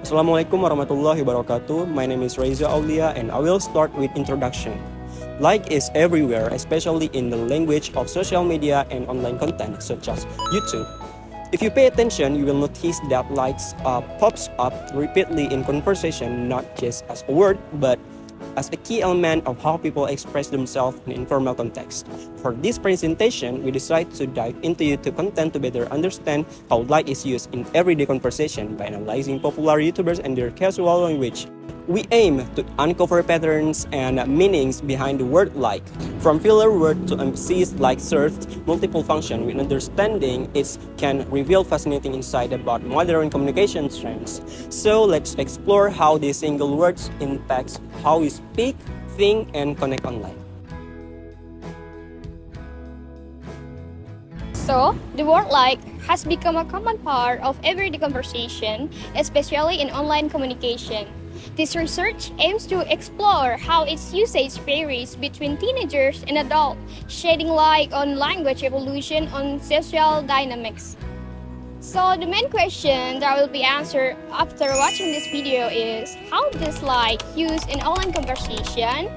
Assalamualaikum warahmatullahi wabarakatuh. My name is Reza Aulia and I will start with introduction. Like is everywhere, especially in the language of social media and online content such as YouTube. If you pay attention, you will notice that likes pops up repeatedly in conversation, not just as a word, but as a key element of how people express themselves in informal context. For this presentation, we decided to dive into YouTube content to better understand how like is used in everyday conversation by analyzing popular YouTubers and their casual language. We aim to uncover patterns and meanings behind the word like, from filler word to emphasis like served multiple function. With understanding it can reveal fascinating insight about modern communication trends. So let's explore how these single words impacts how we speak, think, and connect online. So, the word like has become a common part of everyday conversation, especially in online communication. This research aims to explore how its usage varies between teenagers and adults, shedding light on language evolution on social dynamics. So the main question that will be answered after watching this video is, how does like used in online conversation?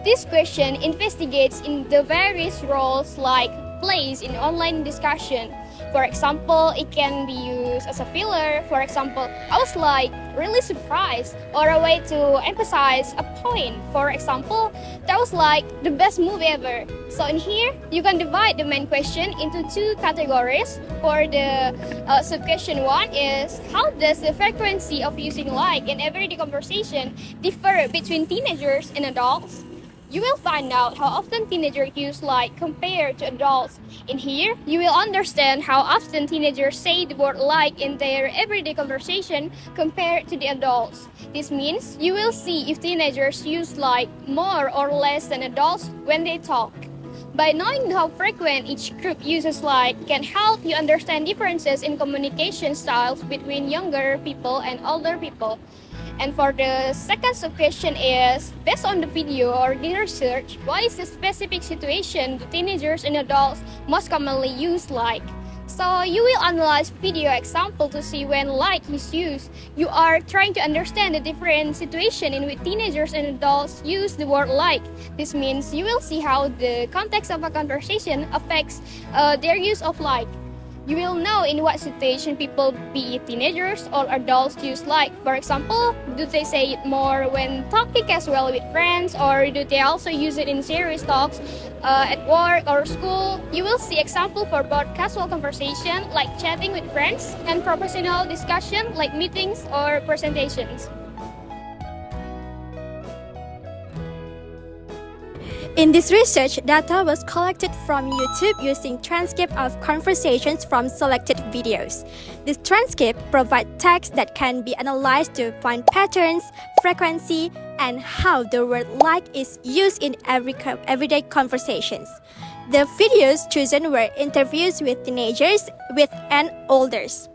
This question investigates in the various roles like plays in online discussion. For example, it can be used as a filler. For example, I was like really surprised, or a way to emphasize a point. For example, that was like the best movie ever. So in here, you can divide the main question into two categories. For the sub-question one is, how does the frequency of using like in everyday conversation differ between teenagers and adults? You will find out how often teenagers use like compared to adults. In here, you will understand how often teenagers say the word like in their everyday conversation compared to the adults. This means you will see if teenagers use like more or less than adults when they talk. By knowing how frequent each group uses like can help you understand differences in communication styles between younger people and older people. And for the second sub-question is, based on the video or the research, what is the specific situation the teenagers and adults most commonly use like? So you will analyze video example to see when like is used. You are trying to understand the different situation in which teenagers and adults use the word like. This means you will see how the context of a conversation affects their use of like. You will know in what situation people, be it teenagers or adults, use like. For example, do they say it more when talking casually with friends, or do they also use it in serious talks at work or school? You will see example for both casual conversation like chatting with friends and professional discussion like meetings or presentations. In this research, data was collected from YouTube using transcript of conversations from selected videos. This transcript provides text that can be analyzed to find patterns, frequency, and how the word like is used in everyday conversations. The videos chosen were interviews with teenagers and elders.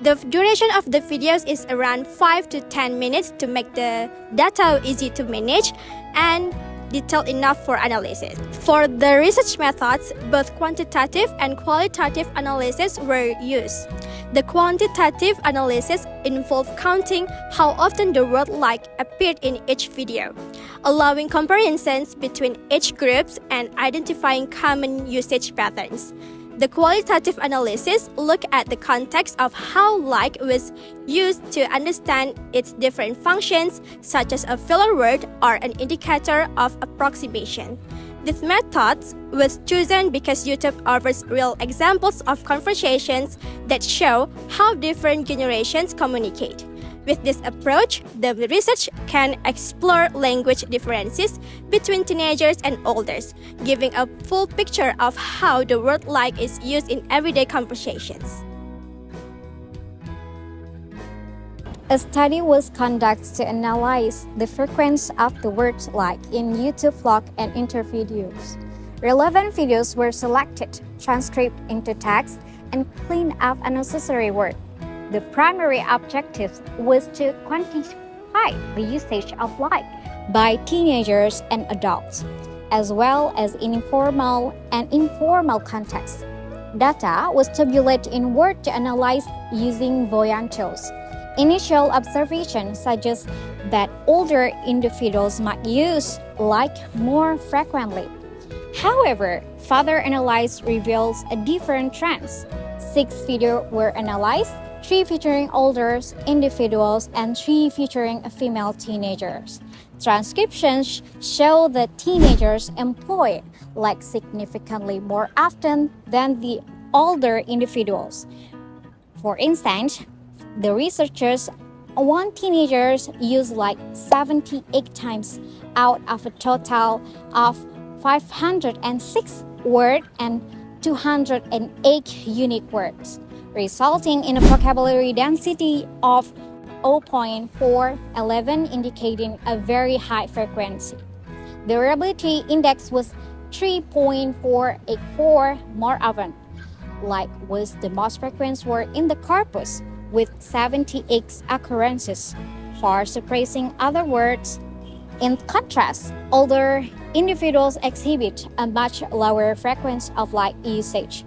The duration of the videos is around 5 to 10 minutes to make the data easy to manage and detailed enough for analysis. For the research methods, both quantitative and qualitative analysis were used. The quantitative analysis involved counting how often the word like appeared in each video, allowing comparisons between age groups and identifying common usage patterns. The qualitative analysis looked at the context of how like was used to understand its different functions, such as a filler word or an indicator of approximation. This method was chosen because YouTube offers real examples of conversations that show how different generations communicate. With this approach, the research can explore language differences between teenagers and elders, giving a full picture of how the word like is used in everyday conversations. A study was conducted to analyze the frequency of the word like in YouTube vlog and interviews. Relevant videos were selected, transcribed into text, and cleaned up unnecessary words. The primary objective was to quantify the usage of like by teenagers and adults, as well as in formal and informal contexts. Data was tabulated in Word to analyze using Voyant tools. Initial observations suggest that older individuals might use like more frequently. However, further analysis reveals a different trends. 6 videos were analyzed, 3 featuring older individuals and 3 featuring female teenagers. Transcriptions show that teenagers employ like significantly more often than the older individuals. For instance, the researchers want teenagers use like 78 times out of a total of 506 words and 208 unique words, resulting in a vocabulary density of 0.411, indicating a very high frequency. The reliability index was 3.484 more often, like was the most frequent word in the corpus, with 78 occurrences, far surpassing other words. In contrast, older individuals exhibit a much lower frequency of like usage.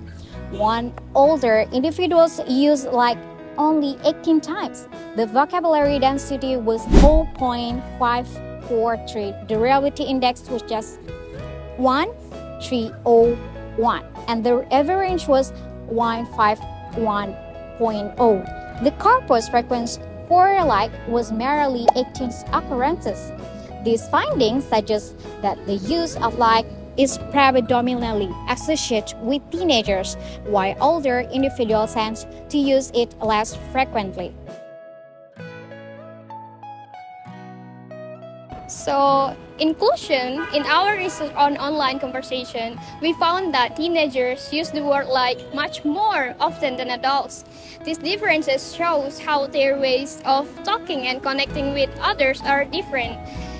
One older individuals use like only 18 times. The vocabulary density was 0.543. The reliability index was just 1.301, and the average was 151.0. The corpus frequency for like was merely 18 occurrences. These findings suggest that the use of like is predominantly associated with teenagers, while older individuals tend to use it less frequently. So, in conclusion, in our research on online conversation, we found that teenagers use the word like much more often than adults. These differences shows how their ways of talking and connecting with others are different.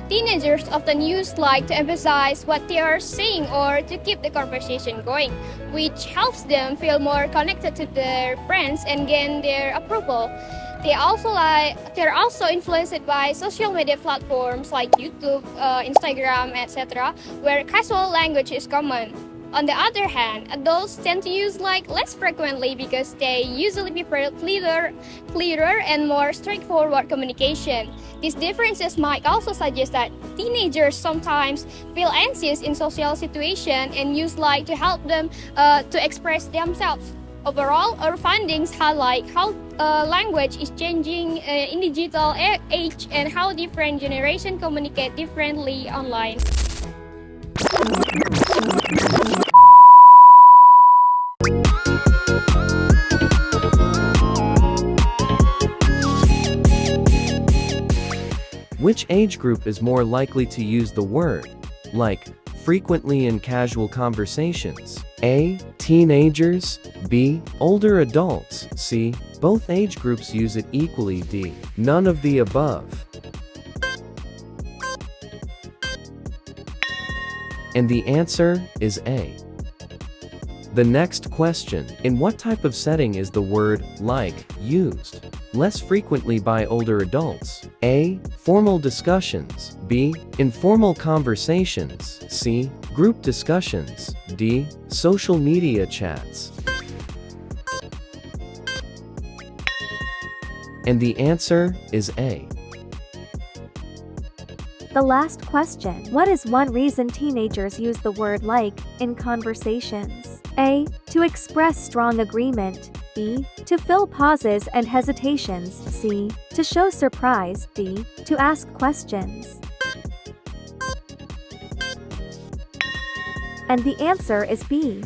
Teenagers often use like to emphasize what they are saying or to keep the conversation going, which helps them feel more connected to their friends and gain their approval. They're also influenced by social media platforms like YouTube, Instagram, etc., where casual language is common. On the other hand, adults tend to use like less frequently because they usually prefer clearer and more straightforward communication. These differences might also suggest that teenagers sometimes feel anxious in social situations and use like to help them to express themselves. Overall, our findings highlight how language is changing in digital age and how different generations communicate differently online. Which age group is more likely to use the word like frequently in casual conversations? A. Teenagers. B. Older adults. C. Both age groups use it equally. D. None of the above. And the answer is A. The next question: in what type of setting is the word like used less frequently by older adults? A. Formal discussions. B. Informal conversations. C. Group discussions. D. Social media chats. And the answer is A. The last question: what is one reason teenagers use the word like in conversations? A. To express strong agreement. B. To fill pauses and hesitations. C. To show surprise. D. To ask questions. And the answer is B.